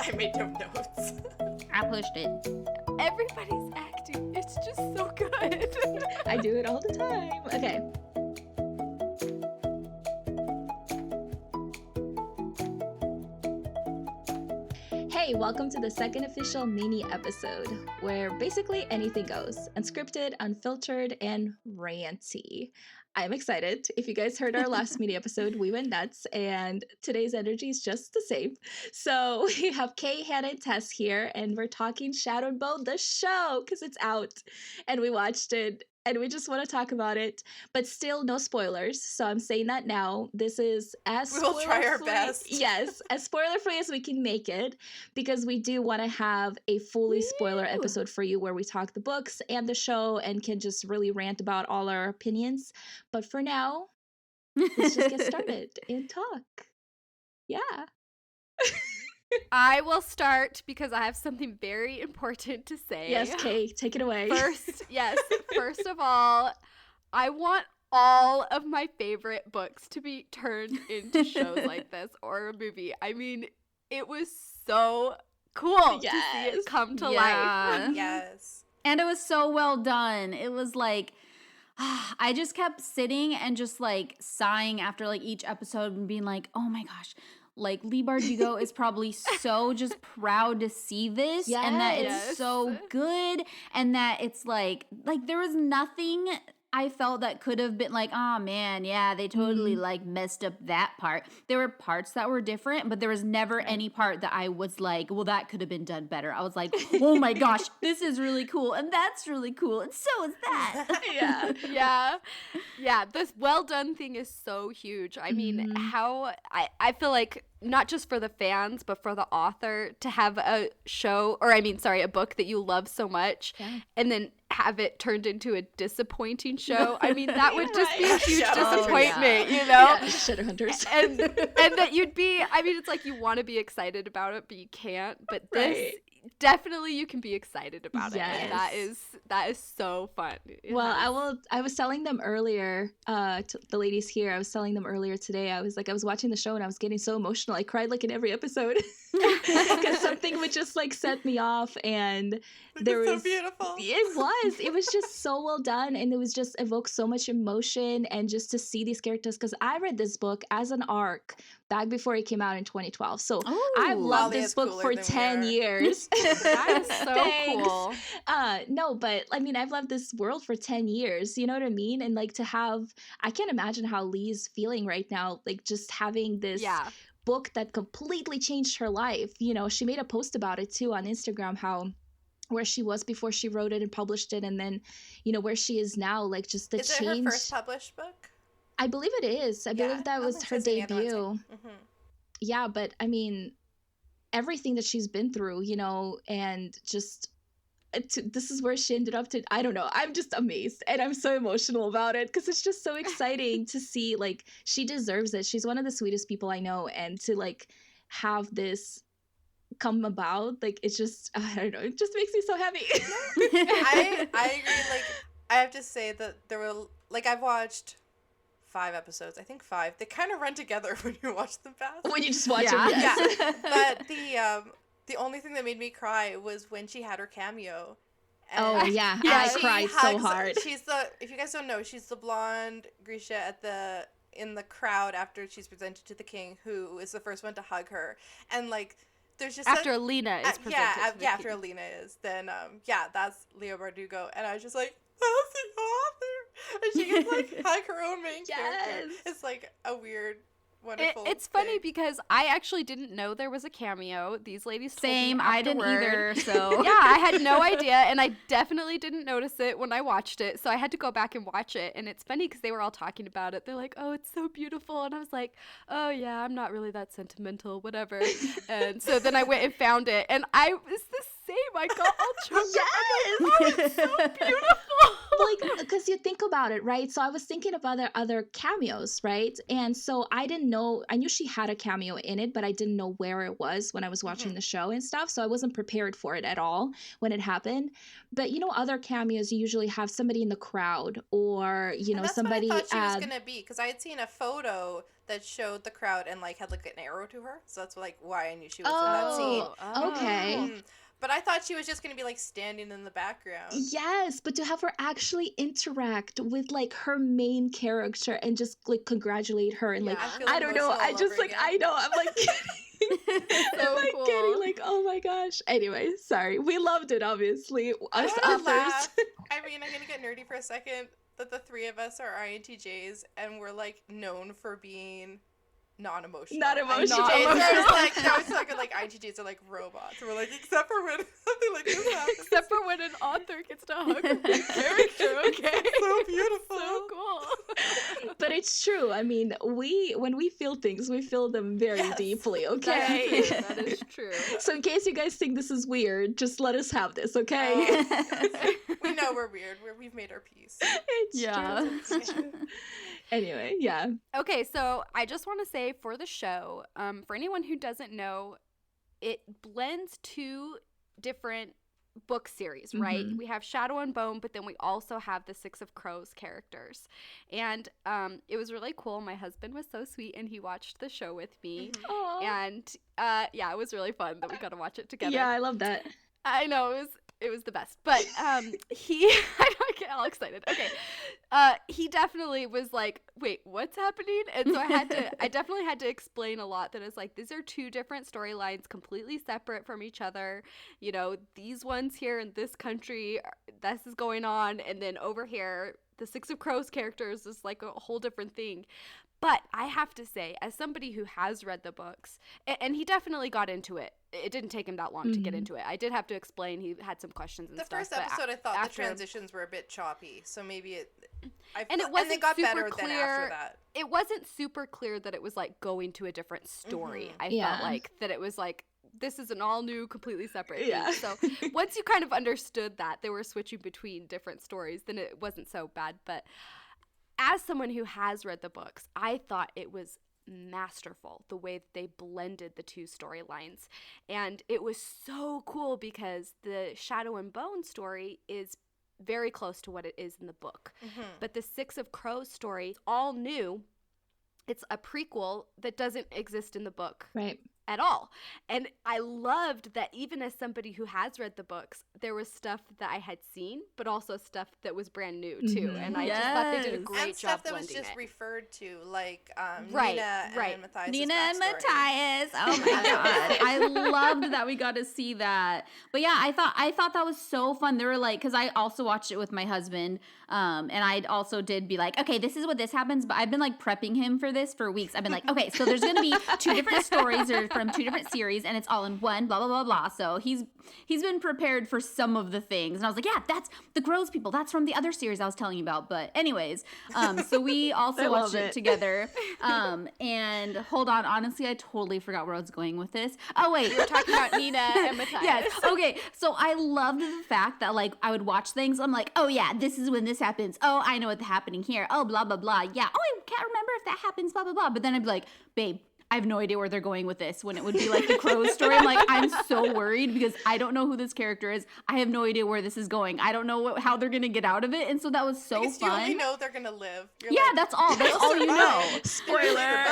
I made no notes. I pushed it. Everybody's acting. It's just so good. I do it all the time. Okay. Hey, welcome to the second official mini episode, where basically anything goes. Unscripted, unfiltered, and ranty. I'm excited. If you guys heard our last mini episode, we went nuts, and today's energy is just the same. So we have Kay, Hannah, and Tess here, and we're talking Shadow and Bone, the show, because it's out, and we watched it, and we just want to talk about it, but still no spoilers. So I'm saying that now. This is as we will try our best. Yes, as spoiler-free as we can make it, because we do want to have a fully spoiler episode for you where we talk the books and the show and can just really rant about all our opinions. But for now, let's just get started and talk. Yeah. I will start because I have something very important to say. Yes, Kay, take it away. First of all, I want all of my favorite books to be turned into shows like this or a movie. I mean, it was so cool to see it come to life. Yes. And it was so well done. It was like, I just kept sitting and just like sighing after like each episode and being like, oh my gosh. Like, Leigh Bardugo is probably so just proud to see this and that it's so good and that it's like there was nothing I felt that could have been like, oh man, yeah, they totally like messed up that part. There were parts that were different, but there was never any part that I was like, well, that could have been done better. I was like, oh my gosh, this is really cool and that's really cool and so is that. Yeah, this well done thing is so huge. I mean, how I feel like not just for the fans, but for the author to have a book that you love so much and then have it turned into a disappointing show. I mean, that would just be a huge disappointment, you know? Shadowhunters. And that you'd be, I mean, it's like you want to be excited about it, but you can't. But this, definitely you can be excited about it. And that is so fun. Well, I was telling them earlier, to the ladies here, I was telling them earlier today, I was watching the show and I was getting so emotional. I cried like in every episode because something would just like set me off, and there was so beautiful. It was just so well done, and it was just evoked so much emotion, and just to see these characters, because I read this book as an arc back before it came out in 2012. So I've loved this book for 10 years. That is so cool. No, but I mean, I've loved this world for 10 years. You know what I mean? And like I can't imagine how Leigh's feeling right now, like just having this book that completely changed her life. You know, she made a post about it too on Instagram, where she was before she wrote it and published it, and then, you know, where she is now, like just the change. Is it her first published book? I believe it is. I believe that was her debut. Yeah, but I mean, everything that she's been through, you know, and just this is where she ended up to. I don't know. I'm just amazed, and I'm so emotional about it because it's just so exciting to see. Like, she deserves it. She's one of the sweetest people I know, and to like have this come about, like, it's just, I don't know, it just makes me so happy. I agree. Like, I have to say that there were, like, I've watched 5 episodes. I think 5. They kind of run together when you watch them fast. When you just watch them, yes. Yeah. But the only thing that made me cry was when she had her cameo. And I cried so hard. She's if you guys don't know, she's the blonde Grisha in the crowd after she's presented to the king, who is the first one to hug her. And like, there's just after Alina is presented. After Alina is, then that's Leigh Bardugo, and I was just like, that's the author, and she gets like hug her own main character. It's like a weird, wonderful. It's funny because I actually didn't know there was a cameo. These ladies told me afterward. I didn't either. So yeah, I had no idea, and I definitely didn't notice it when I watched it. So I had to go back and watch it, and it's funny because they were all talking about it. They're like, "Oh, it's so beautiful," and I was like, "Oh yeah, I'm not really that sentimental, whatever." And so then I went and found it, and I was the same. I got all choked up. I'm like, "Oh, it's so beautiful." like, because you think about it, right? So I was thinking of other cameos, right? And so I didn't know. I knew she had a cameo in it, but I didn't know where it was when I was watching the show and stuff. So I wasn't prepared for it at all when it happened. But other cameos, you usually have somebody in the crowd, or that's somebody. what I thought she was gonna be, because I had seen a photo that showed the crowd and like had like an arrow to her. So that's like why I knew she was in that scene. Okay. But I thought she was just going to be, like, standing in the background. Yes, but to have her actually interact with, like, her main character and just, like, congratulate her and, like, I don't know. I just, like, I know. I'm, like, so like, cool. getting, like, oh, my gosh. Anyway, sorry. We loved it, obviously. Us authors. laugh. I mean, I'm going to get nerdy for a second, that the three of us are INTJs, and we're, like, known for being... non-emotional. Not emotional. Like INTJs are like robots. We're like, except for when something like this happens. Except for when an author gets to hug a big character, okay? So beautiful. So cool. But it's true. I mean, when we feel things, we feel them very deeply, okay? That is true. So in case you guys think this is weird, just let us have this, okay? We know we're weird. We've made our peace. It's true. Anyway, yeah. Okay, so I just want to say for the show, for anyone who doesn't know, it blends two different book series, right? We have Shadow and Bone, but then we also have the Six of Crows characters. And it was really cool. My husband was so sweet, and he watched the show with me. And it was really fun that we got to watch it together. Yeah, I love that. I know, it was the best. But I don't get all excited. Okay. He definitely was like, wait, what's happening? And so I definitely had to explain a lot, that it's like, these are two different storylines, completely separate from each other. These ones here in this country, this is going on. And then over here, the Six of Crows characters is like a whole different thing. But I have to say, as somebody who has read the books, and he definitely got into it. It didn't take him that long to get into it. I did have to explain. He had some questions and stuff. The first episode, I thought the transitions were a bit choppy. So maybe it got better clear. than after that. It wasn't super clear that it was like going to a different story. I felt like that it was like, this is an all new, completely separate thing. So once you kind of understood that they were switching between different stories, then it wasn't so bad. But as someone who has read the books, I thought it was masterful the way that they blended the two storylines. And it was so cool because the Shadow and Bone story is very close to what it is in the book. But the Six of Crows story, all new, it's a prequel that doesn't exist in the book. Right. At all. And I loved that even as somebody who has read the books, there was stuff that I had seen, but also stuff that was brand new too. And I just thought they did a great job blending it. And stuff that was just referred to, like right. Nina and Matthias. Nina and Matthias. Oh my god. I loved that we got to see that. But yeah, I thought that was so fun. They were like, because I also watched it with my husband. And I also did be like, okay, this is what this happens. But I've been like prepping him for this for weeks. I've been like, okay, so there's going to be two different stories or from two different series, and it's all in one, blah, blah, blah, blah. So he's been prepared for some of the things. And I was like, yeah, that's the Crows people. That's from the other series I was telling you about. But anyways, so we also watched it together. And hold on, honestly, I totally forgot where I was going with this. Oh, wait. We were talking about Nina and Matthias. Yes. Okay. So I loved the fact that like I would watch things. I'm like, oh yeah, this is when this happens. Oh, I know what's happening here. Oh, blah, blah, blah. Yeah. Oh, I can't remember if that happens, blah, blah, blah. But then I'd be like, babe, I have no idea where they're going with this. When it would be like the Crows story, I'm like, I'm so worried because I don't know who this character is. I have no idea where this is going. I don't know how they're going to get out of it. And so that was so fun. You only know they're going to live. You're yeah, like, that's all. That's all you know. Spoiler.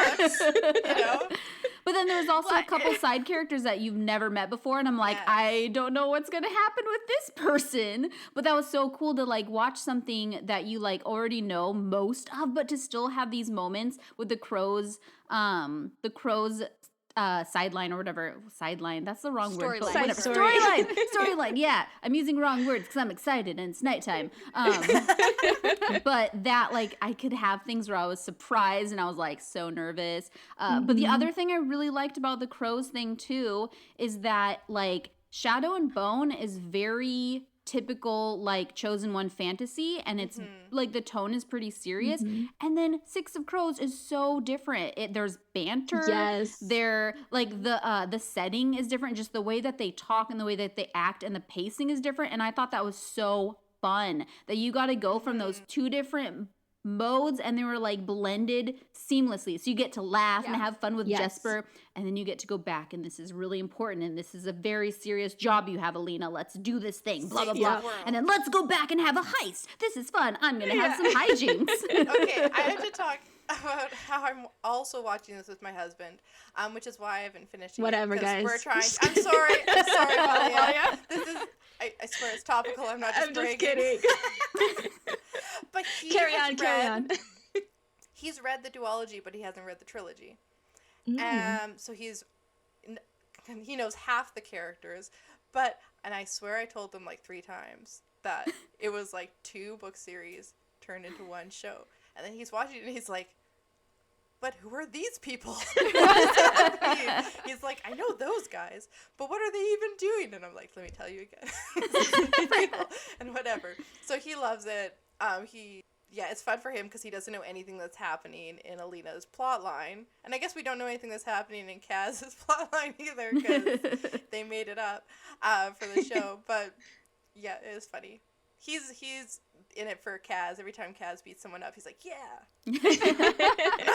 But then there's also a couple side characters that you've never met before. And I'm like, I don't know what's going to happen with this person. But that was so cool to like watch something that you like already know most of, but to still have these moments with the Crows sideline or whatever. Sideline, that's the wrong word. Storyline. Whatever. Storyline. Yeah, I'm using wrong words because I'm excited and it's nighttime. But that, like, I could have things where I was surprised and I was, like, so nervous. But the other thing I really liked about the Crows thing, too, is that, like, Shadow and Bone is very typical like Chosen One fantasy, and it's like the tone is pretty serious. And then Six of Crows is so different. There's banter. Yes. They're like the setting is different, just the way that they talk and the way that they act and the pacing is different. And I thought that was so fun that you got to go from those two different modes and they were like blended seamlessly. So you get to laugh and have fun with Jesper, and then you get to go back, and this is really important, and this is a very serious job you have, Alina. Let's do this thing, blah, blah, blah. And then let's go back and have a heist. This is fun. I'm going to have some hijinks. Okay, I have to talk about how I'm also watching this with my husband, which is why I haven't finished it. Whatever, guys. We're trying. I'm sorry, Malia. This is. I swear it's topical. I'm not just bragging. kidding. But carry on. He's read the duology, but he hasn't read the trilogy. So he knows half the characters, and I swear I told them like 3 times that it was like 2 book series turned into one show. And then he's watching it and he's like, but who are these people? What does that mean? He's like, I know those guys, but what are they even doing? And I'm like, let me tell you again. And whatever. So he loves it. It's fun for him because he doesn't know anything that's happening in Alina's plot line. And I guess we don't know anything that's happening in Kaz's plot line either because they made it up for the show. But yeah, it is funny. He's in it for Kaz. Every time Kaz beats someone up, he's like, yeah.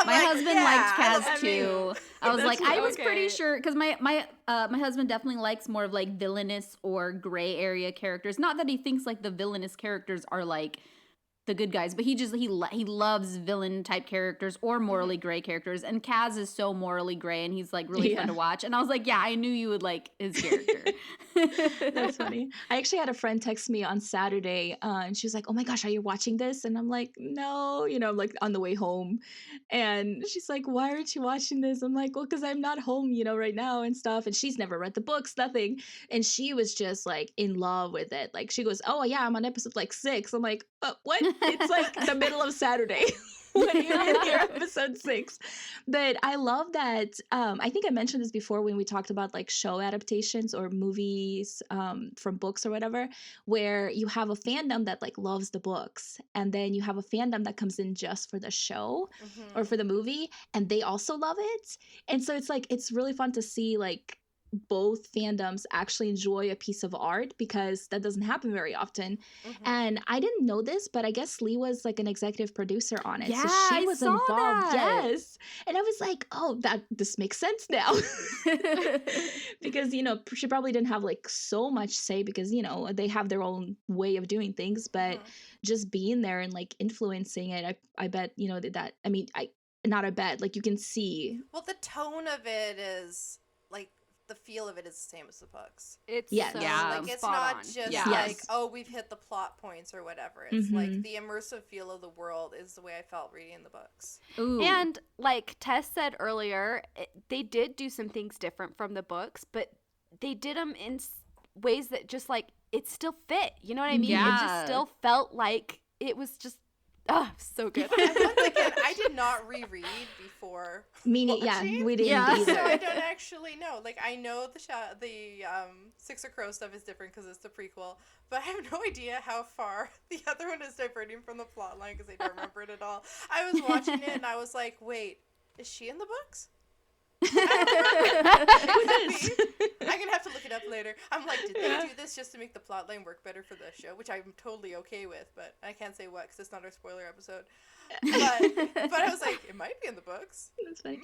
My husband liked Kaz too. I was like, I was pretty sure, because my husband definitely likes more of like villainous or gray area characters. Not that he thinks like the villainous characters are like the good guys, but he loves villain type characters or morally gray characters, and Kaz is so morally gray and he's like really fun to watch, and I was like, yeah, I knew you would like his character. That's funny. I actually had a friend text me on Saturday and she was like, oh my gosh, are you watching this? And I'm like, no, I'm like on the way home, and she's like, why aren't you watching this? I'm like, well, because I'm not home right now and stuff, and she's never read the books, nothing, and she was just like in love with it. Like she goes, oh yeah, I'm on episode like 6. I'm like, what? It's like the middle of Saturday when you're in here, episode 6. But I love that. I think I mentioned this before when we talked about like show adaptations or movies from books or whatever, where you have a fandom that like loves the books, and then you have a fandom that comes in just for the show or for the movie, and they also love it. And so it's like, it's really fun to see like both fandoms actually enjoy a piece of art, because that doesn't happen very often. And I didn't know this, but I guess Lee was like an executive producer on it. Yeah, so she was involved. That. Yes. And I was like, oh, this makes sense now. Because, she probably didn't have like so much say because, they have their own way of doing things, but just being there and like influencing it, I bet, not a bet, like you can see. Well, the tone of it is like, the feel of it is the same as the books. It's like it's not just like, oh, we've hit the plot points or whatever. It's like the immersive feel of the world is the way I felt reading the books. Ooh. And like Tess said earlier, they did do some things different from the books, but they did them in ways that just like it still fit. You know what I mean? Yeah. It just still felt like it was just so good. Once again, I did not reread before. We didn't either. So I don't actually know. Like, I know the Six of Crows stuff is different because it's the prequel, but I have no idea how far the other one is diverting from the plot line because I don't remember it at all. I was watching it and I was like, wait, is she in the books? I'm gonna have to look it up later. I'm like, did they do this just to make the plot line work better for the show, which I'm totally okay with, but I can't say what because it's not our spoiler episode. But I was like, it might be in the books. That's funny.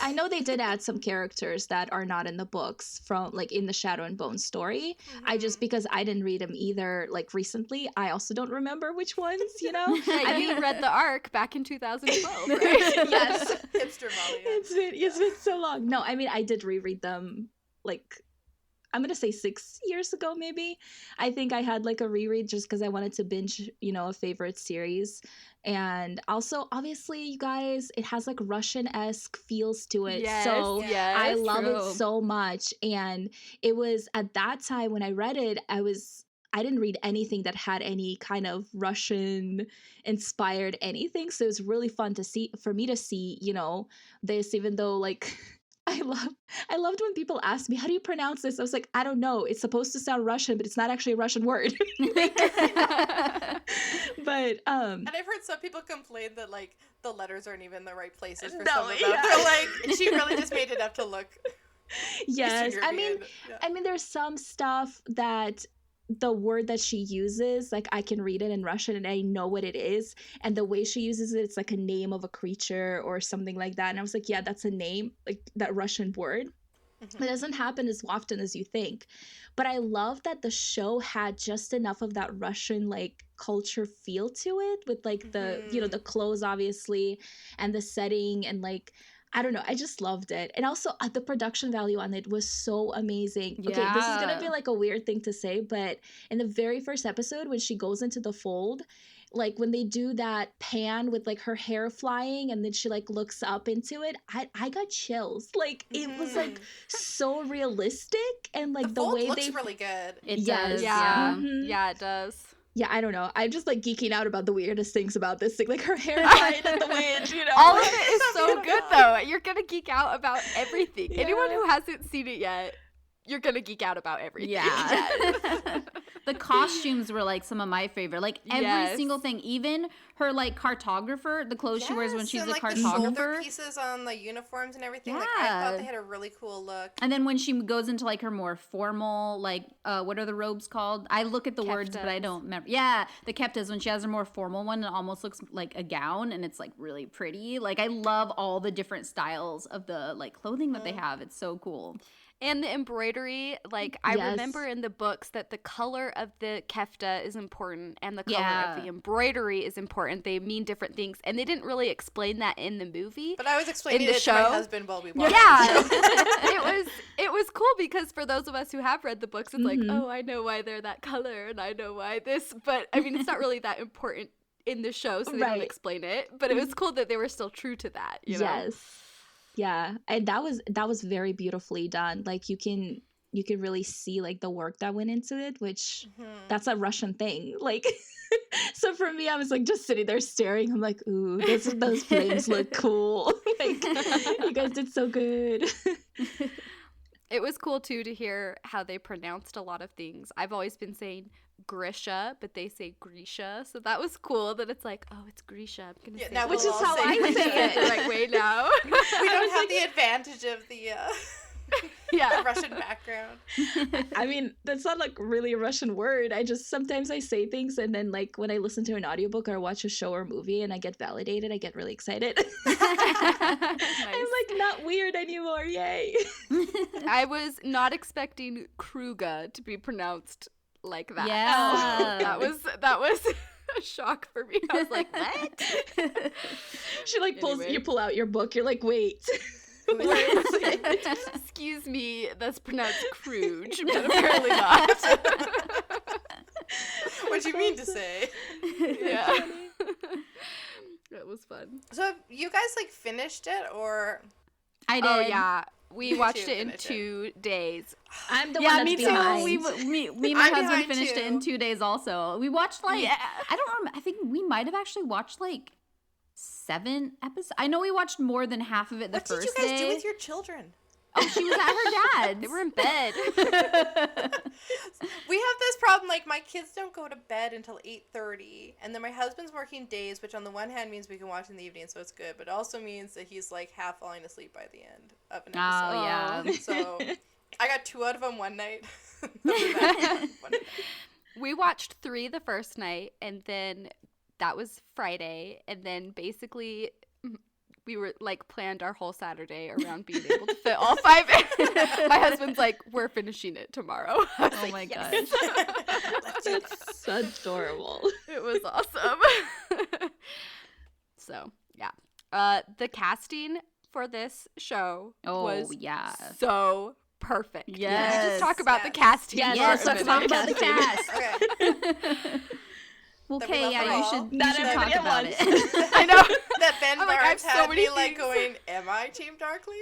I know they did add some characters that are not in the books from like in the Shadow and Bone story. I just, because I didn't read them either like recently, I also don't remember which ones, You read the arc back in 2012, right? Yes. Hipster Molly. It's been so long. No, I did reread them like, I'm gonna say 6 years ago maybe. I think I had like a reread just because I wanted to binge, a favorite series. And also, obviously, you guys, it has like Russian-esque feels to it. Yes, so yes, I love true. it so much. And it was at that time when I read it, I didn't read anything that had any kind of Russian inspired anything. So it was really fun for me to see, this, even though like I loved when people asked me, how do you pronounce this? I was like, I don't know. It's supposed to sound Russian, but it's not actually a Russian word. But and I've heard some people complain that like the letters aren't even in the right places for some of them. They're like, she really just made it up to look. Yes. I mean, there's some stuff that the word that she uses, like I can read it in Russian and I know what it is, and the way she uses it, it's like a name of a creature or something like that. And I was like, yeah, that's a name, like that Russian word. It doesn't happen as often as you think. But I love that the show had just enough of that Russian like culture feel to it, with like the, you know, the clothes obviously, and the setting, and like, I don't know, I just loved it. And also the production value on it was so amazing. Okay, this is gonna be like a weird thing to say, but in the very first episode when she goes into the fold, like when they do that pan with like her hair flying and then she like looks up into it, I got chills. Like it was like so realistic, and like the fold way looks they really good. It Yes. does. Yeah. Mhm. Yeah, it does. Yeah, I don't know. I'm just like geeking out about the weirdest things about this thing, like her hair flying in the wind, you know. All of it is so good though. You're gonna geek out about everything. Yeah. Anyone who hasn't seen it yet, you're gonna geek out about everything. Yeah. The costumes were like some of my favorite. Like every Yes. single thing, even her like cartographer, the clothes she wears when she's and, a like, the shoulder cartographer. pieces on the uniforms and everything. Like I Yeah. thought they had a really cool look. And then when she goes into like her more formal, like what are the robes called? I look at the words, but I Keftas. don't remember. Yeah, the keftas. When she has her more formal one, it almost looks like a gown, and it's like really pretty. Like I love all the different styles of the like clothing that they have. It's so cool. And the embroidery, like I Yes. remember in the books that the color of the kefta is important and the color Yeah. of the embroidery is important. They mean different things, and they didn't really explain that in the movie. But I was explaining the it to my show? husband while we watched Yeah, it. it was cool because for those of us who have read the books, it's like, Mhm. oh, I know why they're that color and I know why this. But I mean, it's not really that important in the show, so they Right. don't explain it. But it was cool that they were still true to that. You know? Yes. Yeah. And that was very beautifully done. Like you can really see like the work that went into it, which that's a Russian thing. Like so for me, I was like just sitting there staring. I'm like, ooh, those flames look cool. Like you guys did so good. It was cool too to hear how they pronounced a lot of things. I've always been saying Grisha, but they say Grisha, so that was cool. That it's like, oh, it's Grisha. I'm gonna Yeah, say now it. Which we'll is all how say I Grisha. say it. the right way now. We don't have the advantage of the Yeah. Russian background. I mean, that's not like really a Russian word. I just sometimes I say things and then like when I listen to an audiobook or watch a show or movie and I get validated, I get really excited. I'm like not weird anymore. Yay. I was not expecting Kruga to be pronounced like that. Yeah. that was a shock for me. I was like, what? She like Anyway. you pull out your book. You're like, wait. What is it? Excuse me, that's pronounced Kruge, but apparently not. What do you mean to say? Yeah. That was fun. So have you guys like finished it or? I did. Oh yeah, we Me watched too, it in finished it. 2 days. I'm the Yeah, one me that's too. behind. Me and my I'm husband behind finished it too. in 2 days also. We watched like, Yeah. I don't remember. I think we might have actually watched like 7 episosts. I know we watched more than half of it the What did first you guys day. do with your children? Oh, she was at her dad's. They were in bed. We have this problem, like my kids don't go to bed until 8:30, and then my husband's working days, which on the one hand means we can watch in the evening, so it's good, but it also means that he's like half falling asleep by the end of an episode. Oh, yeah. So I got 2 out of them one night. One night. We watched 3 the first night, and then that was Friday, and then basically we were like planned our whole Saturday around being able to fit all 5 in. My husband's like, we're finishing it tomorrow. I was Oh like, my yes. Let's do this. That's adorable. It was awesome. So yeah, the casting for this show Oh, was yeah. so perfect. Can we Yes. just talk about the Yes. casting. Yes, for Yes, a let's minute? talk about the cast. Okay. Well, That we okay, love yeah, her you all. should, Not talk everybody at about once. it. I know. That Ben I'm like, I have Barnes so had many me like things. going, am I Team Darkly?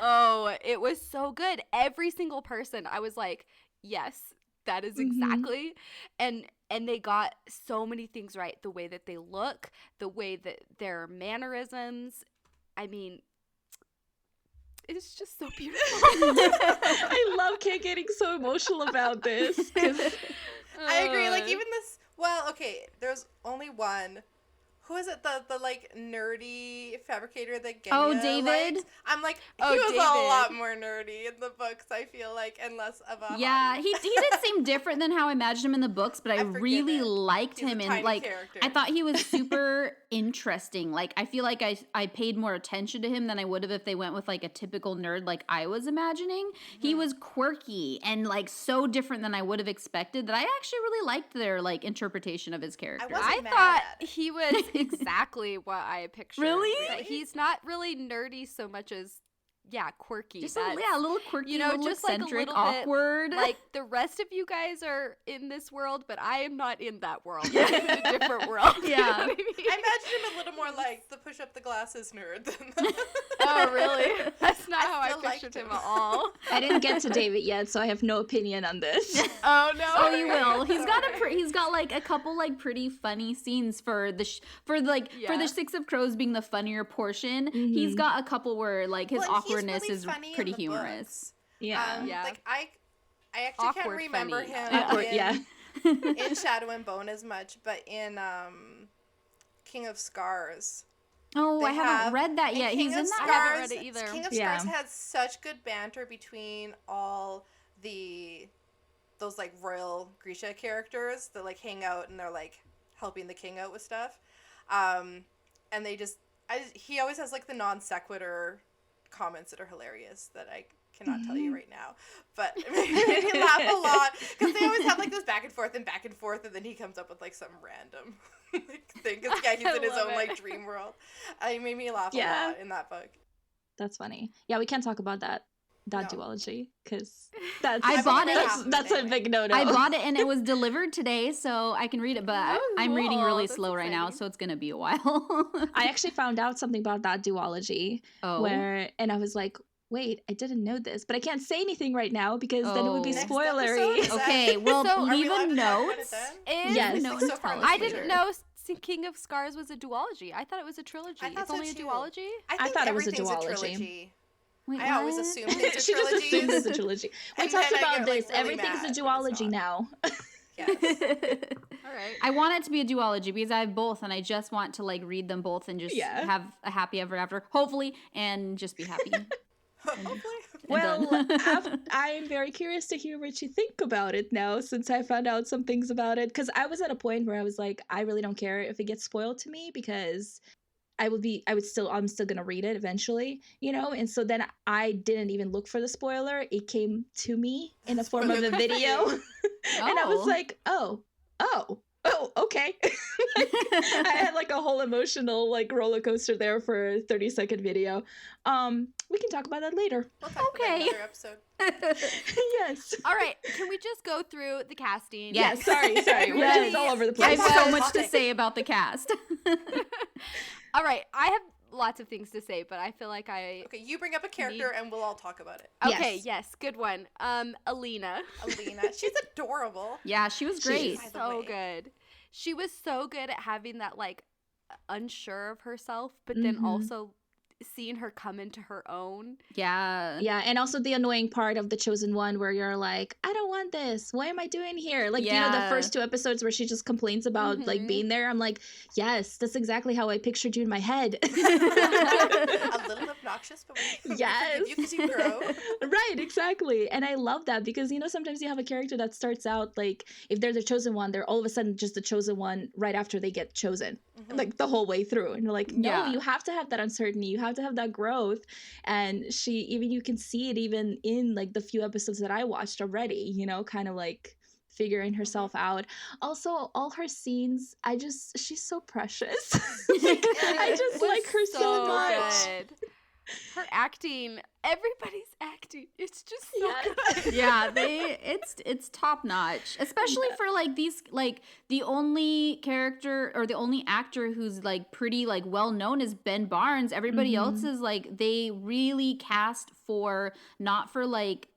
Oh, it was so good. Every single person, I was like, yes, that is exactly. And they got so many things right. The way that they look, the way that their mannerisms. I mean, it's just so beautiful. I love Kate getting so emotional about this. 'Cause I agree. Like even this. Well, okay. There's only one who is it? The like nerdy fabricator that Genya Oh, David? liked? I'm like, he Oh, was David. a lot more nerdy in the books, I feel like, and less of a Yeah, hottie. he did seem different than how I imagined him in the books, but I I forgive really it. liked He's a him, and tiny like character. I thought he was super interesting. Like I feel like I paid more attention to him than I would have if they went with like a typical nerd like I was imagining. He was quirky and like so different than I would have expected that I actually really liked their like interpretation of his character. wasn't I mad thought at it. he was exactly what I pictured. Really? That he's not really nerdy so much as, quirky. Just That's- a little quirky, you know, little just like a eccentric, little bit, awkward. Like the rest of you guys are in this world, but I am not in that world. I'm in a different world. You know Yeah. what I mean? I imagine him a little more like the push up the glasses nerd than the Oh, really? That's not how I still liked pictured him him. at all. I didn't get to David yet, so I have no opinion on this. Oh, no. Oh, you will. He's got like a couple like pretty funny scenes for the for Yeah. the Six of Crows being the funnier portion. He's got a couple where like his Well, and he's awkwardness really is funny in pretty the humorous. books. Yeah. Yeah. Like I actually can't Awkward remember funny. him Awkward, in, yeah. in Shadow and Bone as much, but in King of Scars. Oh, They I haven't have- read that and yet. King He's of in that. I haven't Scars- read it either. King of Yeah. Scars had such good banter between all those like royal Grisha characters that like hang out and they're like helping the king out with stuff. And they he always has like the non sequitur comments that are hilarious that I cannot tell you right now, but it made me laugh a lot because they always have like this back and forth, and then he comes up with like some random like, thing. Cause yeah, he's I in his love own it. like dream world. It made me laugh a Yeah. lot in that book. That's funny. Yeah, we can't talk about that No. duology because that's I bought it. That's a big no-no. I bought it and it was delivered today, so I can read it. But Oh, I'm reading really that's slow right now, exciting. so it's gonna be a while. I actually found out something about that duology and I was like, wait, I didn't know this, but I can't say anything right now because then it would be Oh. Next spoilery. episode? Okay, well, So, are we leave allowed a to talk about note. it then? Is- Yes. No, So and far, tell I us I later. didn't know King of Scars was a duology. I thought it was a trilogy. I thought It's so only a too. duology? I think thought it was a everything's duology. trilogy. Wait, I always what? assume things are She just assumed trilogies. it's a trilogy. We And talked then I about get, like, this. really Everything's mad a when it's duology not. now. Yes. All right. I want it to be a duology because I have both, and I just want to like read them both and just Yeah. have a happy ever after, hopefully, and just be happy. Hopefully. Well, done. I'm very curious to hear what you think about it now since I found out some things about it. Because I was at a point where I was like, I really don't care if it gets spoiled to me because I'm still gonna read it eventually, you know? And so then I didn't even look for the spoiler. It came to me in the form of a Spoiler for video. you. And I was Oh. like, oh, okay. I had like a whole emotional like roller coaster there for a 30-second video. We can talk about that later. We'll talk Okay. about another episode. Yes. All right. Can we just go through the casting? Yes. Sorry. We're Yes. just all over the I place. have so was. much to say about the cast. All right. I have lots of things to say, but I feel like I. Okay, you bring up a character and we'll all talk about it. Okay. Yes. Yes. Good one. Alina. Alina, she's adorable. Yeah, she was great. By the So way. good. She was so good at having that like unsure of herself, but then Mhm. also seeing her come into her own. Yeah. Yeah, and also the annoying part of The Chosen One where you're like, I don't want this. What am I doing here? Like, you know, the Yeah. first 2 episodes where she just complains about like Mhm. being there. I'm like, yes, that's exactly how I pictured you in my head. A little obnoxious, but we Yes. forgive you because you grow. Right, exactly. And I love that because, you know, sometimes you have a character that starts out like, if they're the chosen one, they're all of a sudden just the chosen one right after they get chosen, Mhm. like the whole way through. And you're like, no, Yeah. you have to have that uncertainty. You have to have that growth. And you can see it even in like the few episodes that I watched already, you know, kind of like figuring herself out. Also, all her scenes, she's so precious. Like, I just Was like her so much. good. Her acting, everybody's acting. It's just so Yes. good. Yeah, it's top notch, especially for like these like the only character or the only actor who's like pretty like well known is Ben Barnes. Everybody else is like they really cast for not for like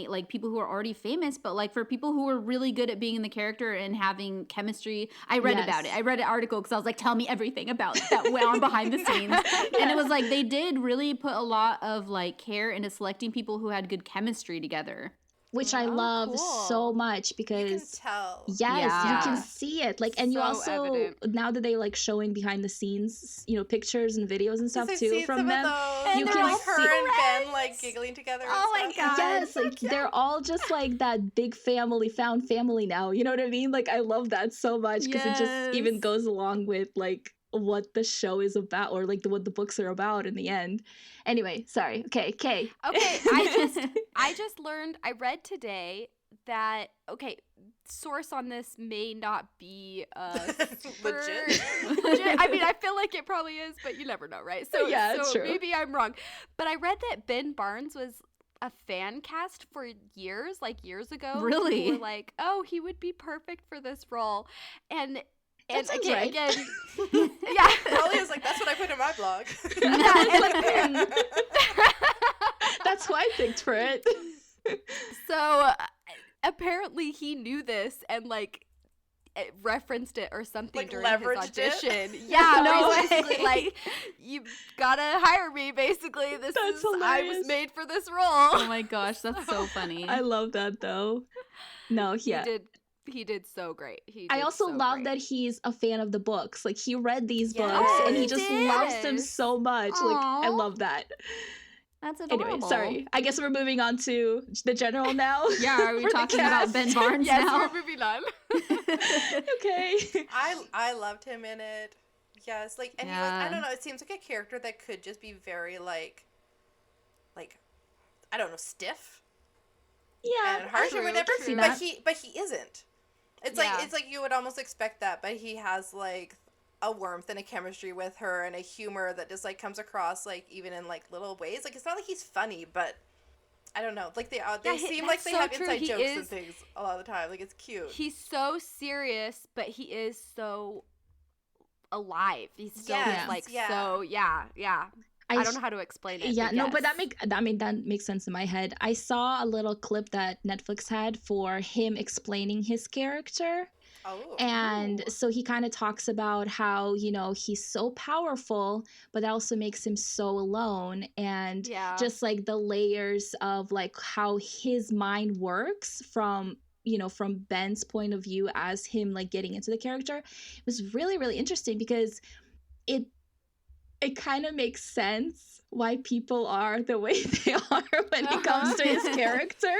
like people who are already famous, but like for people who are really good at being in the character and having chemistry. I read about it. Yes. I read an article because I was like, tell me everything about that went on behind the scenes. And it was like they did really put a lot of like care into selecting people who had good chemistry together. which I Oh, love so cool. much You can because tell. yes, you can Yeah. see it. Like, and you So also, evident. now that they like showing behind the scenes, you know, pictures and videos and Because stuff I've too seen from some of them, those. you And they're can all like her see. and Ben like friends. giggling together Oh my and stuff. God. Yes, like they're all just like that big family, found family now. You know what I mean? Like I love that so much because it just even Yes. goes along with like what the show is about or like what the books are about in the end. Anyway, sorry. Okay, Kay. Okay, I just learned, I read today that, okay, source on this may not be super Legit. legit. I mean, I feel like it probably is, but you never know, right? So, Yeah, so true. maybe I'm wrong. But I read that Ben Barnes was a fan cast for years, like years ago. Really? People were like, oh, he would be perfect for this role. And sounds okay, right. again, yeah. Molly was like, that's what I put in my blog. Yeah, it's like, that's who I picked for it. So apparently he knew this and like referenced it or something Like, during his leveraged it? audition. Yeah, No where he's basically way. like, you gotta hire me. Basically, I hilarious. was made for this role. Oh my gosh, that's so funny. I love that though. No, yeah. He did so great. I also so love great. that he's a fan of the books. Like he read these Yes. books and he He just loves them did. so much. Like I Aw. love that. That's adorable. Anyway, sorry. I guess we're moving on to the general now. Yeah, are we for the talking about cast. Ben Barnes Yes, now? we're moving on. Okay. I loved him in it. Yes, like, and he was, I don't know, it seems like a character that could just be very like I don't know, stiff Yeah. and harsh or true, whatever. true. But he isn't. It's Yeah. like you would almost expect that, but he has like a warmth and a chemistry with her and a humor that just like comes across like even in like little ways. Like it's not like he's funny, but I don't know. Like they seem like that's they so have true. inside He jokes and is- things a lot of the time. Like it's cute. He's so serious, but he is so alive. He's still Yes, like yeah. so yeah. I don't know how to explain it. Yeah, but no, but yes. that makes sense in my head. I saw a little clip that Netflix had for him explaining his character. Oh. And so he kind of talks about how, you know, he's so powerful, but that also makes him so alone. And Yeah. just like the layers of like how his mind works from, you know, from Ben's point of view as him like getting into the character. It was really, really interesting because it kind of makes sense why people are the way they are when it comes to his character,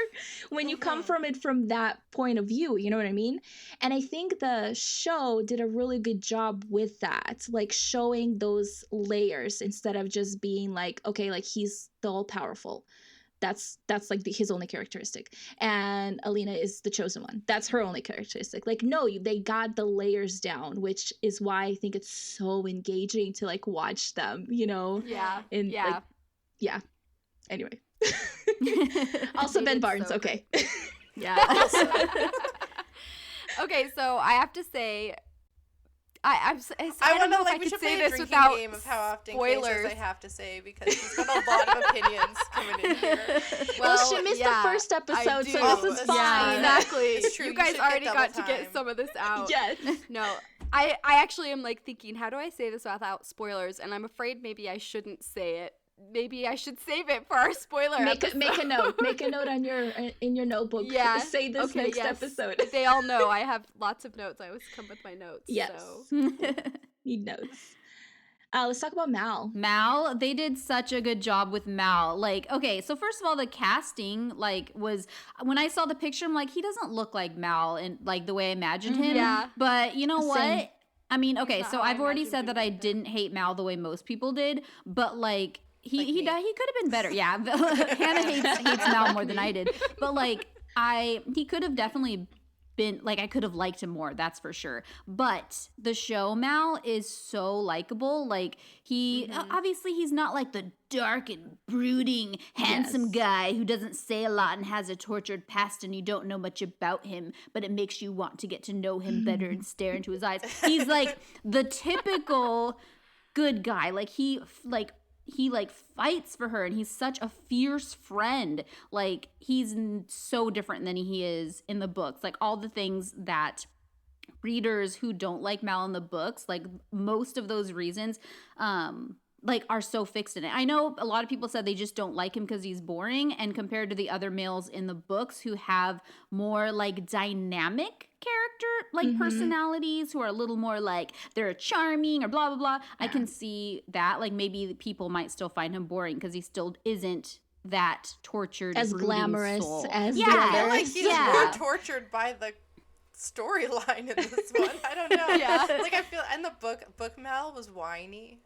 when you come from it from that point of view, you know what I mean? And I think the show did a really good job with that, like showing those layers instead of just being like, okay, like he's the all powerful. That's like his only characteristic, and Alina is the chosen one. That's her only characteristic. Like, no, they got the layers down, which is why I think it's so engaging to like watch them. You know, Yeah. and yeah. like, yeah. Anyway, also They Ben did Barnes. so Okay, Yeah. Okay, so I have to say, I I don't want know to if I like we could should say play a this drinking without game of how often Kay spoilers. says I have to say because she's got a lot of opinions coming in here. well, she missed yeah, the first I episode, do. so this is Yeah, fine. Exactly. It's true, You you guys should get already double got to time. get some of this out. Yes. No, I actually am like thinking, how do I say this without spoilers? And I'm afraid maybe I shouldn't say it. Maybe I should save it for our spoiler Make a episode. note. Make a note on your in your notebook. Yeah. Say this Okay, next yes. episode. They all know I have lots of notes. I always come with my notes. Yes. So. Need notes. Let's talk about Mal. Mal, they did such a good job with Mal. Like, okay, so first of all, the casting, like, was when I saw the picture, I'm like, he doesn't look like Mal and like the way I imagined him. Yeah. But you know Same. what? I mean, okay, not so how I I've already imagined said him that I either. didn't hate Mal the way most people did, but like he Like me. could have been better. Yeah, Hannah hates Mal more than I did, but like he could have definitely been like I could have liked him more, that's for sure. But the show Mal is so likable. Like he obviously he's not like the dark and brooding handsome Yes. guy who doesn't say a lot and has a tortured past and you don't know much about him, but it makes you want to get to know him better and stare into his eyes. He's like the typical good guy. Like he fights for her and he's such a fierce friend. Like he's so different than he is in the books. Like all the things that readers who don't like Mal in the books, like most of those reasons like are so fixed in it. I know a lot of people said they just don't like him because he's boring, and compared to the other males in the books who have more like dynamic character like personalities, who are a little more like they're charming or blah blah blah. I can see that like maybe people might still find him boring because he still isn't that tortured, as glamorous soul. as I the feel others. like he's more tortured by the storyline in this one. I don't know. Like I feel in the book Mel was whiny.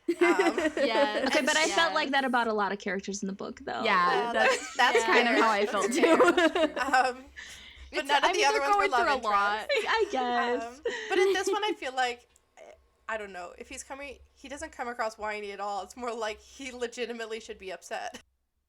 Yes. Okay, but I felt like that about a lot of characters in the book, though. Yeah, that's kind of how I felt too. But none of the other ones were love a interests. lot. I guess. But in this one, I feel like, I don't know, if he doesn't come across whiny at all. It's more like he legitimately should be upset.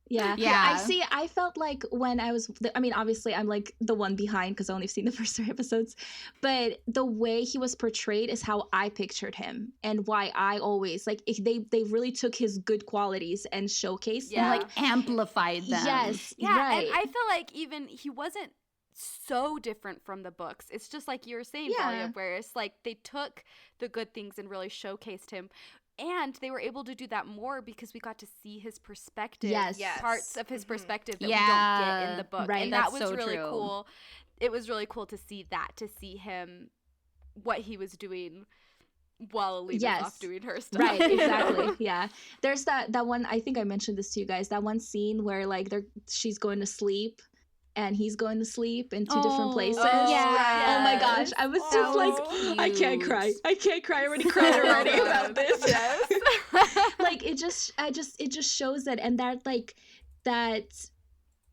Yeah. Yeah. I felt like when obviously I'm like the one behind because I only seen the first 3 episodes, but the way he was portrayed is how I pictured him, and why I always like they really took his good qualities and showcased them. Like amplified them. Yes. Yeah, right. and I feel like even he wasn't so different from the books. It's just like you were saying, Valia, where it's like they took the good things and really showcased him. And they were able to do that more because we got to see his perspective, parts of his perspective that we don't get in the book. Right. And That's that was so really true. cool. It was really cool to see that, to see him, what he was doing while Alina was off doing her stuff. Right, exactly. Yeah. There's that one, I think I mentioned this to you guys, that one scene where like she's going to sleep and he's going to sleep in 2 different places. Yeah. Oh my gosh. I was just like, I can't cry. I already cried already about this. Yes. Like it just shows that, and that like that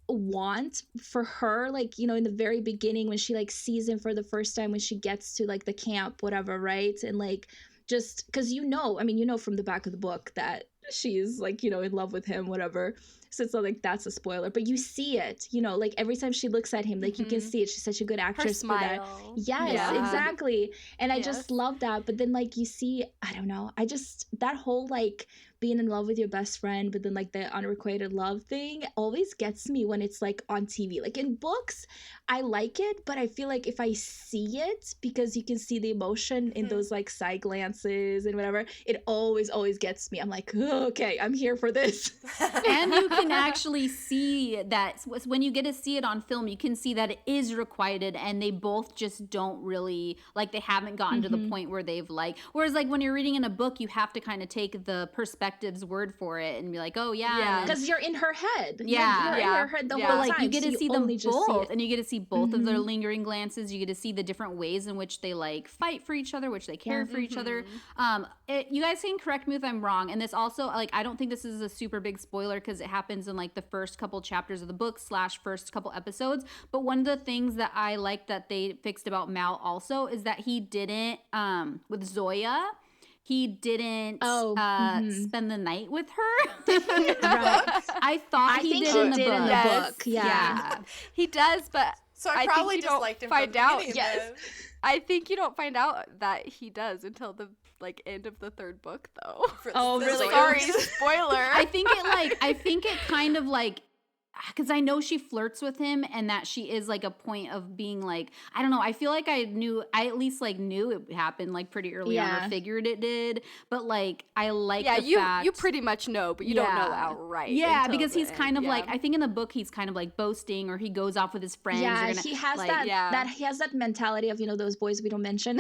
want for her, like, you know, in the very beginning when she like sees him for the first time, when she gets to like the camp, whatever, right? And like just because you know from the back of the book that she's like, you know, in love with him, whatever. So it's not like that's a spoiler, but you see it, you know, like every time she looks at him, like you can see it. She's such a good actress for that. Yes, exactly. And I just love that. But then like you see, I don't know, that whole like being in love with your best friend, but then like the unrequited love thing always gets me when it's like on TV. Like in books, I like it, but I feel like if I see it, because you can see the emotion in those like side glances and whatever, it always gets me. I'm like, oh, okay, I'm here for this. And you can actually see that when you get to see it on film, you can see that it is requited, and they both just don't really, like, they haven't gotten to the point where they've like, whereas like when you're reading in a book, you have to kind of take the perspective's word for it and be like, oh yeah, because you're in her head. You're in her head the whole but like time. you get to see them both, and you get to see both of Mm-hmm. their lingering glances. You get to see the different ways in which they like fight for each other, which they care for each other. You guys can correct me if I'm wrong, and this also, like, I don't think this is a super big spoiler because it happens in like the first couple chapters of the book / first couple episodes. But one of the things that I like that they fixed about Mal also is that he didn't with Zoya. He didn't spend the night with her. Right. I thought he did in the book. In the book. Yeah. He does, but So I probably just liked him from the beginning. Then. I think you don't find out that he does until the like end of the 3rd book, though. Oh, really? Sorry, spoiler. I think it kind of like, because I know she flirts with him, and that she is like a point of being like, I don't know, I feel like I at least like knew it happened like pretty early on, or figured it did, but like I like the fact, you pretty much know, but you don't know outright. Yeah, because he's kind of like, I think in the book he's kind of like boasting, or he goes off with his friends. Yeah, he has like, he has that mentality of, you know, those boys we don't mention.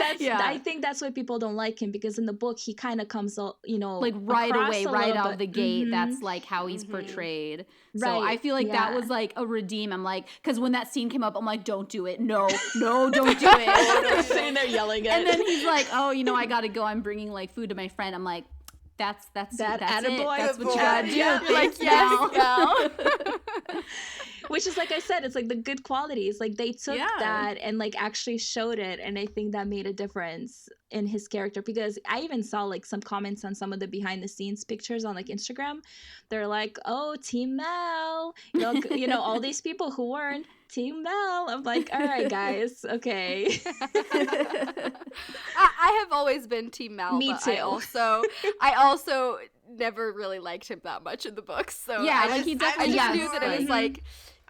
I think that's why people don't like him, because in the book he kind of comes, you know, like right away, right out of the gate. That's like how he's portrayed. So I feel like that was like a redeem. I'm like, because when that scene came up, I'm like, don't do it. No, don't do it. Sitting there yelling at and then he's like, oh, you know, I gotta go. I'm bringing like food to my friend. I'm like, that's it. That's what you gotta do. Yeah. Like, yes, Which is, like I said, it's like the good qualities. Like they took that and like actually showed it, and I think that made a difference in his character, because I even saw like some comments on some of the behind the scenes pictures on like Instagram. They're like, "Oh, Team Mel," you know, all these people who weren't Team Mel. I'm like, all right, guys, okay. I have always been Team Mel. Me too. I also never really liked him that much in the books. So yeah, I he just knew that it was like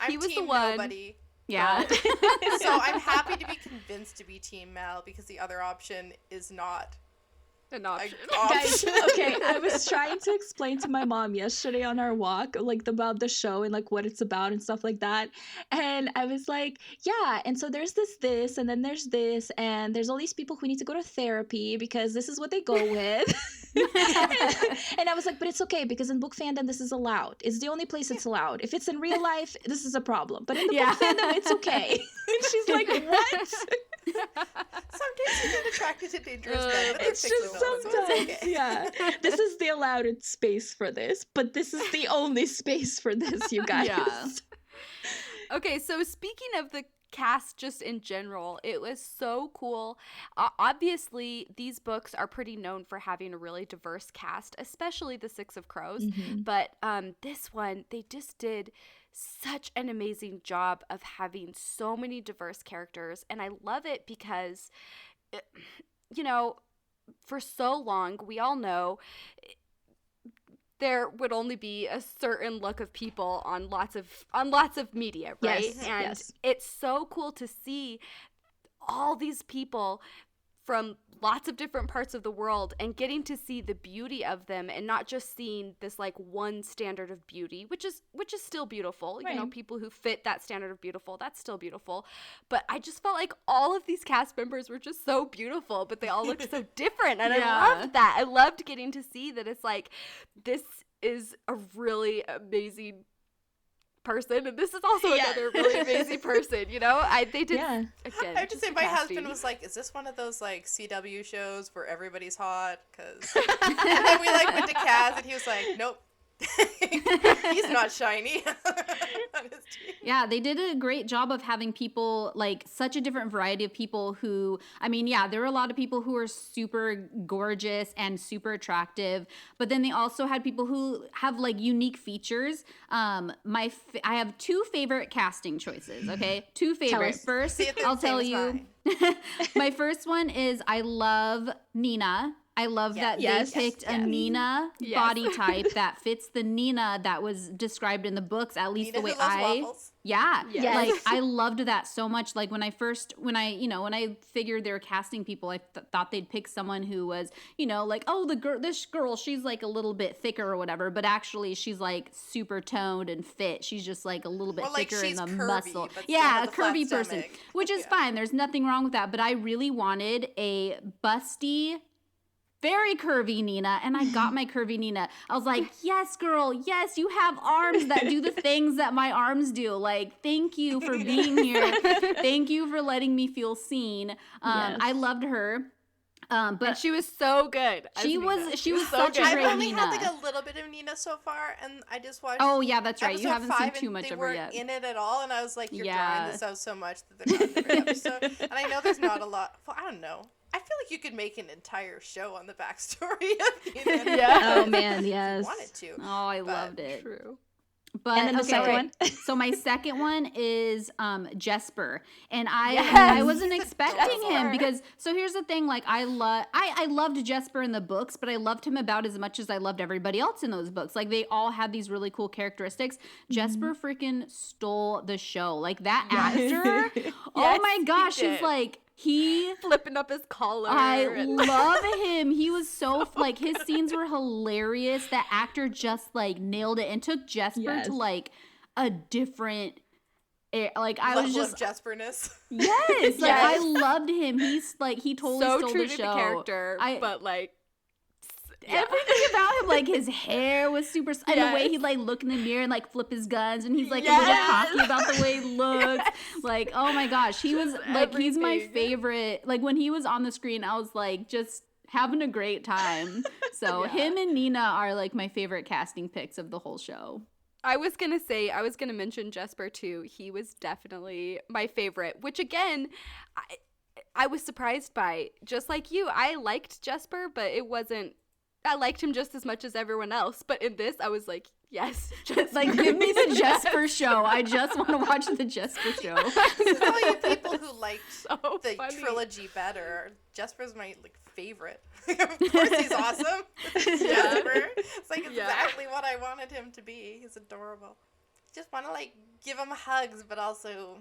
he was team the one. Nobody. Yeah. So I'm happy to be convinced to be Team Mel, because the other option is not An option. Guys, okay, I was trying to explain to my mom yesterday on our walk, like about the show and like what it's about and stuff like that. And I was like, yeah, and so there's this, and then there's this, and there's all these people who need to go to therapy because this is what they go with. And I was like, but it's okay because in book fandom, this is allowed. It's the only place it's allowed. If it's in real life, this is a problem. But in the book fandom, it's okay. And she's like, what? Sometimes you get attracted to dangerous men, but It's just sometimes, yeah. This is the allowed space for this, but this is the only space for this, you guys. Yeah. Okay, so speaking of the cast just in general, it was so cool. Obviously, these books are pretty known for having a really diverse cast, especially the Six of Crows. Mm-hmm. But this one, they just did such an amazing job of having so many diverse characters. And I love it because, you know, for so long, we all know there would only be a certain look of people on lots of media, right? Yes, and yes. it's so cool to see all these people from lots of different parts of the world and getting to see the beauty of them and not just seeing this like one standard of beauty, which is still beautiful. Right. You know, people who fit that standard of beautiful, that's still beautiful. But I just felt like all of these cast members were just so beautiful, but they all looked so different. And Yeah. I loved that. I loved getting to see that it's like, this is a really amazing person, and this is also another really amazing person, you know? They did, Yeah. again, I have to just say, the my casting. husband was like, "Is this one of those like CW shows where everybody's hot?" Because and then we like went to Kaz, and he was like, "Nope, he's not shiny." On his team. Yeah, they did a great job of having people, like, such a different variety of people who, I mean, yeah, there were a lot of people who are super gorgeous and super attractive, but then they also had people who have, like, unique features. I have two favorite casting choices, okay? Two favorite. us. First, See if they're I'll the same tell as you. mine. My first one is I love Nina. I love that Yes. they picked a Yes. Nina Yes. body type that fits the Nina that was described in the books, at least Nina the way who loves I waffles. yeah. Yes. Like I loved that so much. Like when I figured they were casting people, I thought they'd pick someone who was, like, oh, this girl, she's like a little bit thicker or whatever, but actually she's like super toned and fit. She's just like a little bit Or, like, thicker in she's the curvy, muscle. but still Yeah, has a a flat curvy person, stomach. which is fine. There's nothing wrong with that. But I really wanted a busty, very curvy Nina, and I got my curvy Nina. I was like, yes, girl, yes, you have arms that do the things that my arms do. Like, thank you for being here. Thank you for letting me feel seen. Yes. I loved her. But And she was so good. as she Nina. was so such a good. I've great only Nina. had like a little bit of Nina so far, and I just watched. Oh, yeah, that's right. You episode haven't seen 5 too and much they of her weren't yet. in it at all, and I was like, "You're Yeah. drawing this out so much that they're not in every episode." And I know there's not a lot. Well, I don't know. I feel like you could make an entire show on the backstory of Nina. Yeah. Oh man, If yes. you wanted to. Oh, I But- loved it. True. But And then the okay, second right. one? So my second one is Jesper, and I Yes. wasn't He's expecting him adorable. because here's the thing, like I loved Jesper in the books, but I loved him about as much as I loved everybody else in those books. Like they all had these really cool characteristics. Jesper freaking stole the show. Like that actor, oh Yes, my he gosh, he's did. like he. Flipping up his collar. I and- love him. He was so like his scenes were hilarious. That actor just like nailed it and took Jesper Yes. to like a different like I Level was just of Jesperness. yes, like I Yes. loved him. He's like he totally so stole true the to show. the character, I- but like Everything about him, like his hair was super, and the way Yes. he'd like look in the mirror and like flip his guns, and he's like a Yes. little cocky about the way he looks. Like, oh my gosh, he was Just like he's my everything. favorite. Like when he was on the screen, I was like just having a great time. So Yeah. him and Nina are like my favorite casting picks of the whole show. I was gonna mention Jesper too. He was definitely my favorite, which again, I was surprised by. Just like you, I liked Jesper, but I liked him just as much as everyone else. But in this, I was like, yes, Jesper. Like, give me the Jesper show. I just want to watch the Jesper show. For all you people who liked so the funny. trilogy better, Jesper's my favorite. Of course he's awesome. Jesper. It's like exactly what I wanted him to be. He's adorable. Just want to like give him hugs, but also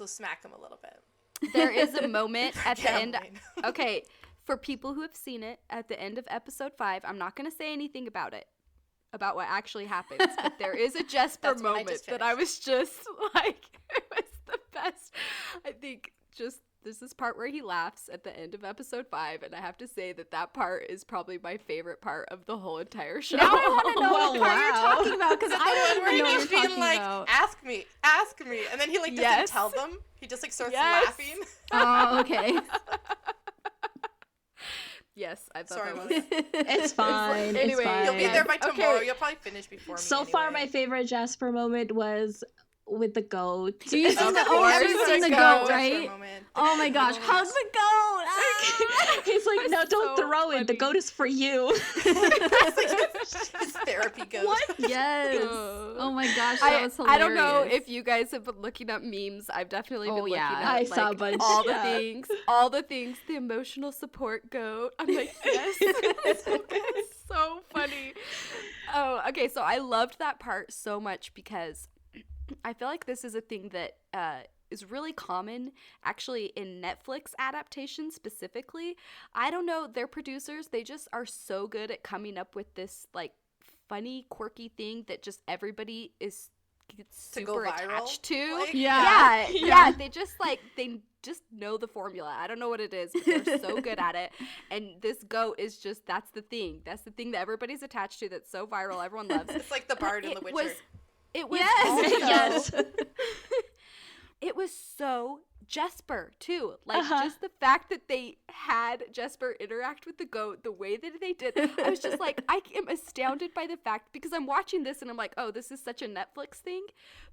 smack him a little bit. There is a moment at the end. Gambling. Okay, for people who have seen it, at the end of episode 5, I'm not going to say anything about it, about what actually happens, but there is a Jesper moment that I was just like, it was the best. I think just there's this part where he laughs at the end of episode 5, and I have to say that part is probably my favorite part of the whole entire show. Now I want to know what part you're talking about, because I don't even know what you're talking like, about. Ask me, and then he like doesn't tell them. He just like starts laughing. Oh, okay. Yes, I thought Sorry, that was. It's fine. Anyway, it's fine. You'll be there by tomorrow. Okay. You'll probably finish before me. So far, my favorite Jasper moment was with the goat. Do you see the Everyone's seen the goat, goat, Jasper right? moment. Oh my gosh, hug the goat! Ah! He's like, no, don't so throw it. The funny. goat is for you. His therapy goat. What? Yes. Oh my gosh, that was hilarious. I don't know if you guys have been looking up memes. I've definitely been looking up I saw a bunch. all the things, the emotional support goat. I'm like, yes. It's so funny. Oh, okay, so I loved that part so much because I feel like this is a thing that is really common actually in Netflix adaptations specifically. I don't know, their producers, they just are so good at coming up with this like funny, quirky thing that just everybody gets super attached to. Like, Yeah, they just know the formula. I don't know what it is, but they're so good at it. And this goat is just, that's the thing that everybody's attached to, that's so viral, everyone loves. It's like the bard in The Witcher. It was Yes. It was so Jesper too. Like just the fact that they had Jesper interact with the goat the way that they did. I was just like, I am astounded by the fact, because I'm watching this and I'm like, oh, this is such a Netflix thing,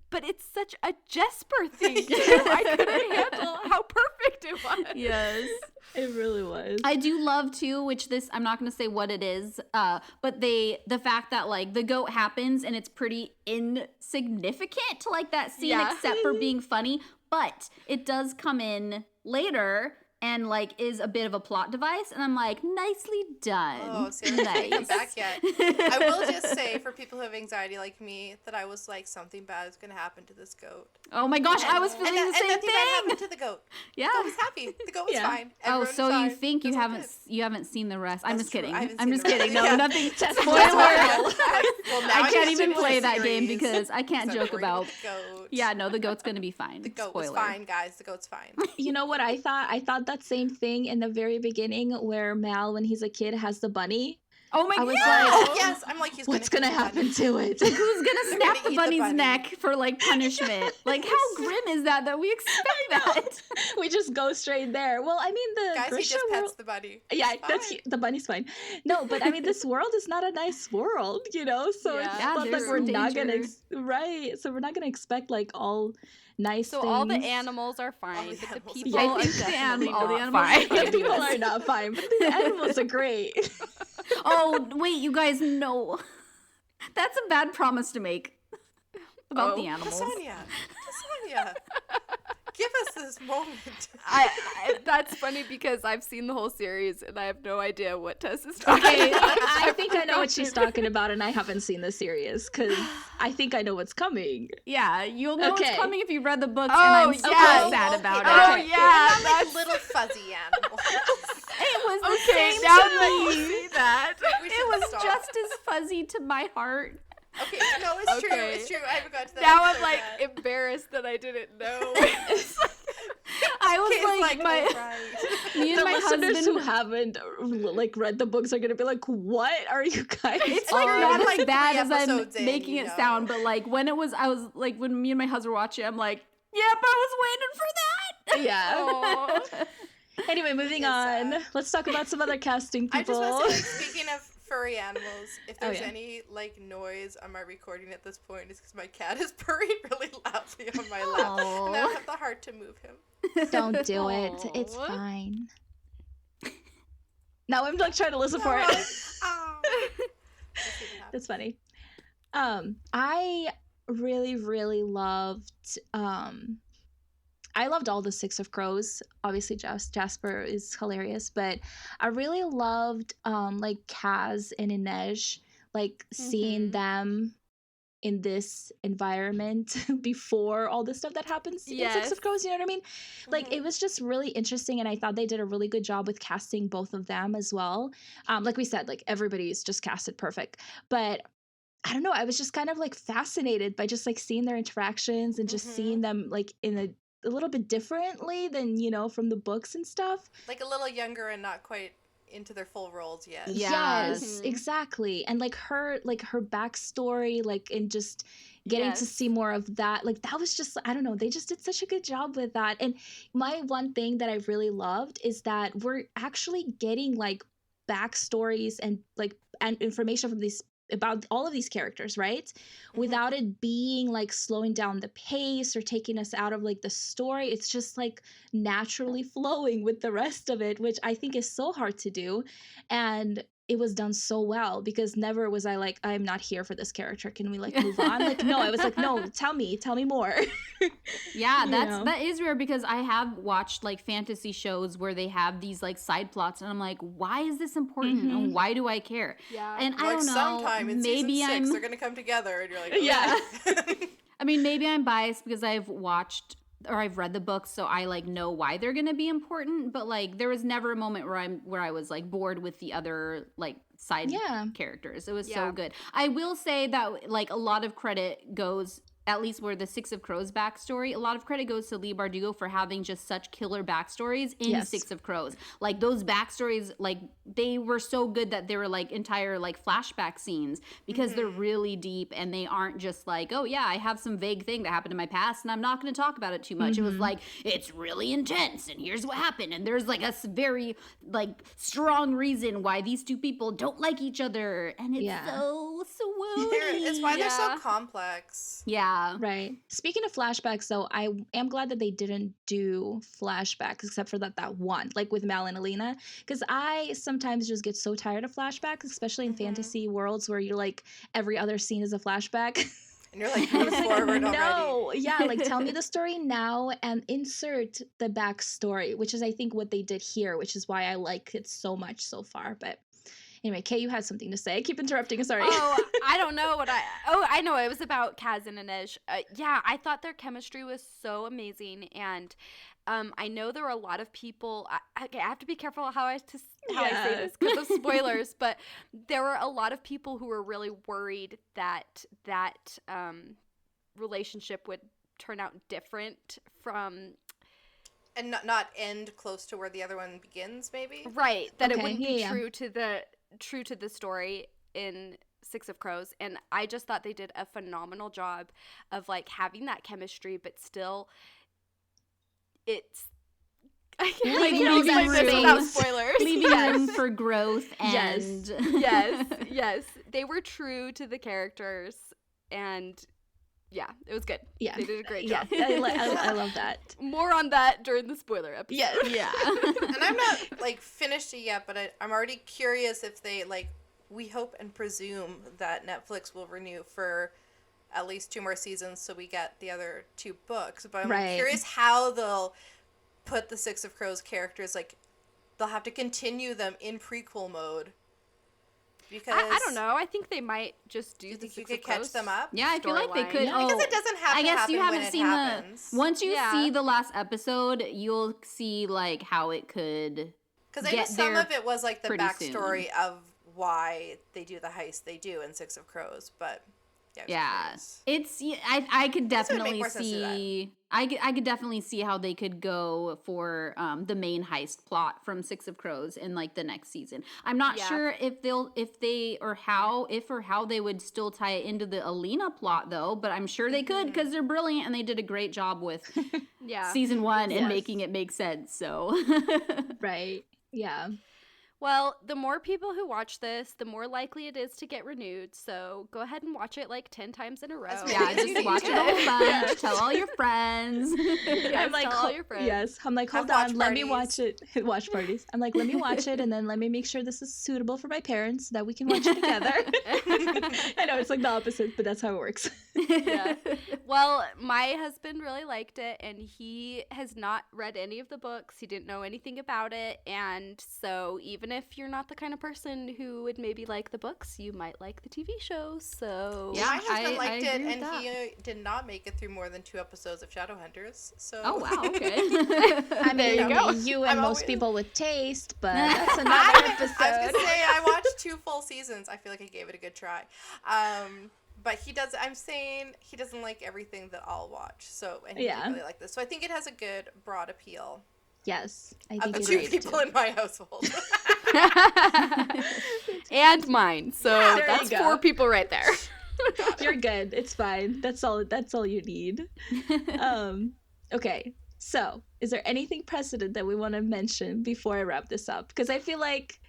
but it's such a Jesper thing too. I couldn't handle how perfect it was. Yes. It really was. I do love too, which this, I'm not going to say what it is, but the fact that like the goat happens and it's pretty insignificant to like that scene, except for being funny, but it does come in later and like is a bit of a plot device, and I'm like, nicely done. Oh, see, I haven't come back yet. I will just say, for people who have anxiety like me, that I was like, something bad is going to happen to this goat. Oh my gosh, I was feeling the same and nothing bad thing. happened to the goat. Yeah. The goat was happy. The goat was fine. Oh, Everyone so was you fine. think That's all you haven't seen the rest? I'm That's just kidding. true. I haven't I'm seen just the rest. kidding. No, Yeah. nothing. good. Spoiler. Well, now I can't have even to play watch that the game series. because I can't So joke worried about. the goat. Yeah, no, the goat's gonna be fine. The goat Spoiler. was fine, guys. The goat's fine. You know what I thought? I thought that same thing in the very beginning where Mal, when he's a kid, has the bunny. Oh my I was god! like, Yes, I'm like, what's gonna happen to it? Like, who's gonna snap gonna the eat the bunny's bunny. neck for like punishment? Like, how grim is that we expect that? We just go straight there. Well, I mean, the Guys, he Grisha just world. pets the bunny. Yeah, It's that's fine. the bunny's fine. No, but I mean, this world is not a nice world, you know. So Yeah. it's Yeah, not like there's we're some not gonna danger. right. So we're not gonna expect like all nice So things. all the animals are fine, All the but the animals people are are fine. definitely all the not animals are fine. fine. The people are not fine, but the animals are great. Oh wait, you guys know. That's a bad promise to make about the animals. Tasania, give us this moment. I that's funny because I've seen the whole series and I have no idea what Tess is talking Okay, about. I think I know what she's talking about, and I haven't seen the series because I think I know what's coming. Yeah, you'll know Okay. what's coming if you read the books, Oh, and I'm so yeah. sad about Oh it. yeah, Not like that's little fuzzy animals. It was the okay. same Now to that you me. see that, We It should was stop. just as fuzzy to my heart. Okay, no, it's true. Okay. It's true. I haven't got to that. now I'm episode like yet. embarrassed that I didn't know. I was Kate's like, my, oh, right. me and The my listeners husband. who haven't like read the books are gonna be like, "What are you guys?" It's like You're not like as bad 3 as I'm episodes in, making you it know. sound, but like when I was like when me and my husband were watching, I'm like, yep, I was waiting for that. Yeah. Aw. Anyway, moving It's on. sad. Let's talk about some other casting I just people. want to say, like, speaking of furry animals, if Oh, there's yeah. any like noise on my recording at this point, it's because my cat is purring really loudly on my lap, and I don't have the heart to move him. Don't do it. It's Aw. fine. Now I'm like trying to listen for No, it. ow. Let's see what happens. That's funny. I really loved I loved all the Six of Crows. Obviously Jasper is hilarious, but I really loved like Kaz and Inej, like seeing Mhm. them in this environment before all the stuff that happens in Six of Crows, you know what I mean? Like, it was just really interesting, and I thought they did a really good job with casting both of them as well. Like we said, like, everybody's just casted perfect, but I don't know, I was just kind of like fascinated by just like seeing their interactions and just seeing them like in a little bit differently than, you know, from the books and stuff. Like a little younger and not quite into their full roles yet. Yes, exactly. And like her backstory, like, and just getting to see more of that, like, that was just, I don't know, they just did such a good job with that. And my one thing that I really loved is that we're actually getting like backstories and like and information from these about all of these characters, right? Without it being like slowing down the pace or taking us out of like the story. It's just like naturally flowing with the rest of it, which I think is so hard to do. And it was done so well, because never was I like, I'm not here for this character, can we like move on? Like, no, I was like, no, tell me more. Yeah, that is rare, because I have watched like fantasy shows where they have these like side plots, and I'm like, why is this important and why do I care? And I don't know, sometime in maybe season 6 they're gonna come together and you're like, okay. Yeah. I mean, maybe I'm biased because I've watched or I've read the books, so I like know why they're gonna be important, but like there was never a moment where I was like bored with the other like side characters. It was so good. I will say that like a lot of credit goes, at least where the Six of Crows backstory, a lot of credit goes to Leigh Bardugo for having just such killer backstories in Six of Crows. Like those backstories, like they were so good that they were like entire like flashback scenes, because they're really deep and they aren't just like, oh yeah, I have some vague thing that happened in my past and I'm not going to talk about it too much. It was like, it's really intense and here's what happened. And there's like a very like strong reason why these two people don't like each other. And it's so swoony. It's why they're so complex. Yeah. Right. Speaking of flashbacks, though, I am glad that they didn't do flashbacks except for that one, like with Mal and Alina, because I sometimes just get so tired of flashbacks, especially in fantasy worlds where you're like every other scene is a flashback. And you're like, move forward already. No, yeah, like tell me the story now and insert the backstory, which is I think what they did here, which is why I like it so much so far. But anyway, Kay, you had something to say. I keep interrupting. Sorry. Oh, I don't know what I know. It was about Kaz and Inej. Yeah, I thought their chemistry was so amazing. And I know there were a lot of people. I have to be careful how I say this because of spoilers. But there were a lot of people who were really worried that relationship would turn out different from. And not end close to where the other one begins, maybe? Right. That it wouldn't be true to the story in Six of Crows. And I just thought they did a phenomenal job of like having that chemistry, but still it's leaving room for growth and yes. They were true to the characters, and yeah, it was good. Yeah. They did a great job. I love that. More on that during the spoiler episode. Yes. Yeah. And I'm not, like, finished it yet, but I'm already curious if they, like, we hope and presume that Netflix will renew for at least 2 more seasons so we get the other 2 books. But I'm curious how they'll put the Six of Crows characters, like, they'll have to continue them in prequel mode. Because I don't know. I think they might just do the you Six could of Crows catch them up. Yeah, I feel like they could. Yeah. Because it doesn't have I to guess happen you haven't when seen it happens. once you see the last episode, you'll see like how it could. Because I know some of it was like the backstory soon. of why they do the heist they do in Six of Crows, but yeah, it's I could definitely see I could definitely see how they could go for the main heist plot from Six of Crows in like the next season. I'm not sure if how they would still tie it into the Alina plot though, but I'm sure they could because they're brilliant and they did a great job with season 1 and making it make sense. So right, yeah. Well, the more people who watch this, the more likely it is to get renewed. So go ahead and watch it like 10 times in a row. Yeah, just watch it a whole bunch. Tell all your friends. I'm like, tell all your friends. Yes, I'm like, hold on, let me watch it. Watch parties. I'm like, let me watch it, and then let me make sure this is suitable for my parents so that we can watch it together. I know it's like the opposite, but that's how it works. Yeah. Well, my husband really liked it, and he has not read any of the books. He didn't know anything about it, and so even even if you're not the kind of person who would maybe like the books, you might like the TV shows. So Yeah, my husband I liked agree it, with and he did not make it through more than 2 episodes of Shadowhunters. So Oh wow, okay. I mean, you go. you and I'm most always- people with taste, but that's another I was episode. gonna say I watched 2 full seasons. I feel like I gave it a good try. But I'm saying he doesn't like everything that I'll watch. So, and he didn't really like this. So I think it has a good broad appeal Yes, I of think the it 2 is people too. in my household. And mine. So Yeah, there that's you go. 4 people right there. You're good. It's fine. That's all you need. Okay. So, is there anything precedent that we want to mention before I wrap this up? Because I feel like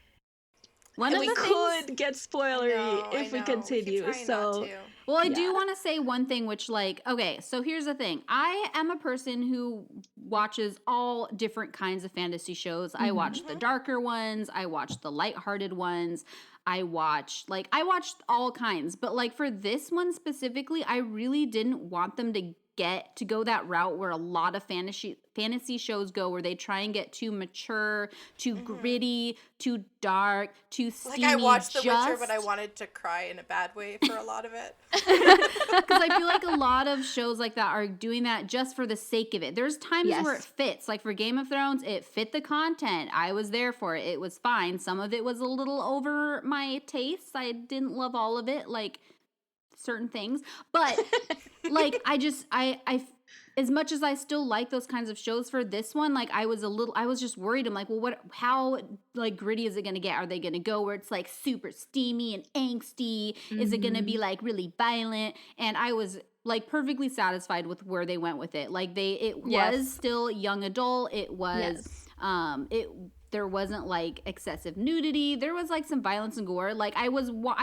One of we the things, could get spoilery if we continue. So, well, I do Yeah. want to say one thing, which okay, so here's the thing. I am a person who watches all different kinds of fantasy shows. I watch the darker ones. I watch the lighthearted ones. I watched all kinds. But like for this one specifically, I really didn't want them to go that route where a lot of fantasy shows go, where they try and get too mature, too gritty, too dark, too steamy. Like I watched The Witcher, but I wanted to cry in a bad way for a lot of it. Because I feel like a lot of shows like that are doing that just for the sake of it. There's times where it fits. Like for Game of Thrones, it fit the content. I was there for it. It was fine. Some of it was a little over my tastes. I didn't love all of it, like certain things. But like I as much as I still like those kinds of shows, for this one, like I was just worried. I'm like, well, how like gritty is it going to get? Are they going to go where it's like super steamy and angsty? Is it going to be like really violent? And I was like perfectly satisfied with where they went with it. Like it was still young adult. It was, there wasn't like excessive nudity. There was like some violence and gore. Like I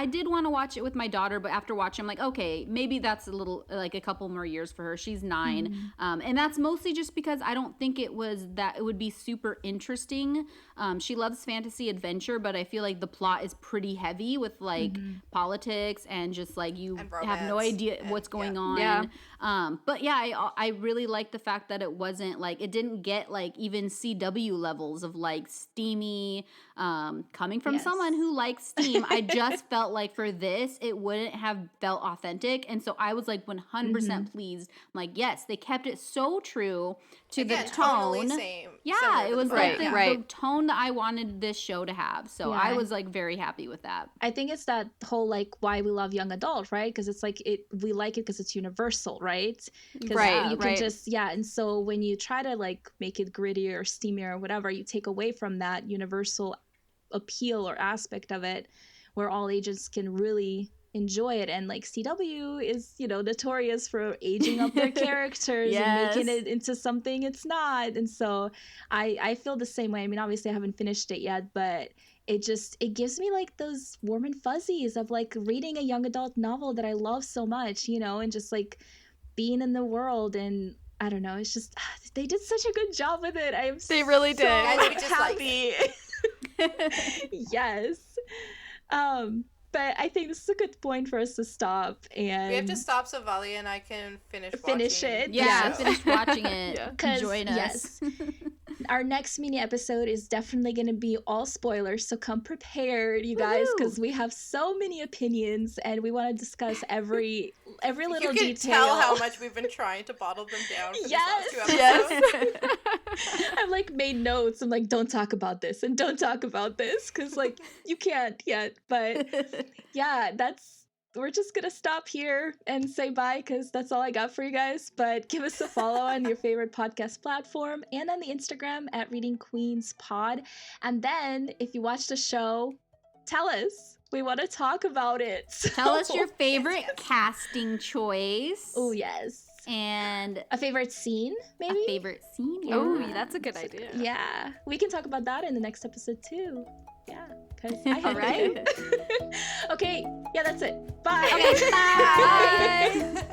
did want to watch it with my daughter, but after watching, I'm like, okay, maybe that's a little like a couple more years for her. She's 9. And that's mostly just because I don't think it would be super interesting. She loves fantasy adventure, but I feel like the plot is pretty heavy with like politics and just like you have no idea what's going on. Yeah. But yeah, I really like the fact that it wasn't like, it didn't get like even CW levels of like steamy, coming from someone who likes steam. I just felt like for this, it wouldn't have felt authentic. And so I was like 100% pleased. I'm like, yes, they kept it so true to the tone. Same, yeah, it was like the tone that I wanted this show to have. So I was like very happy with that. I think it's that whole like why we love young adult, right? Because it's like we like it because it's universal, right? Right, you can just and so when you try to like make it grittier or steamier or whatever, you take away from that universal appeal or aspect of it, where all ages can really enjoy it. And like CW is, notorious for aging up their characters and making it into something it's not. And so I feel the same way. I mean, obviously I haven't finished it yet, but it gives me like those warm and fuzzies of like reading a young adult novel that I love so much, and just like being in the world. And I don't know, it's just they did such a good job with it. They really did. Guys, we just happy. Yes. But I think this is a good point for us to stop, and we have to stop so Valia and I can finish it. Yeah, finish watching it. Join us. Yes. Our next mini episode is definitely going to be all spoilers, so come prepared, you guys, because we have so many opinions and we want to discuss every little you can detail. tell how much we've been trying to bottle them down for Yes. these last 2 episodes. I've like made notes. I'm like, don't talk about this and don't talk about this because like you can't yet. But yeah, we're just gonna stop here and say bye because that's all I got for you guys. But give us a follow on your favorite podcast platform and on the Instagram at Reading Queens Pod. And then if you watch the show, tell us. We want to talk about it. Tell us your favorite casting choice. Oh yes. And a favorite scene, maybe? A favorite scene? Yeah. Oh, that's a good idea. Yeah. We can talk about that in the next episode too. Yeah. Because I All right. Okay. Yeah, that's it. Bye. Okay, bye.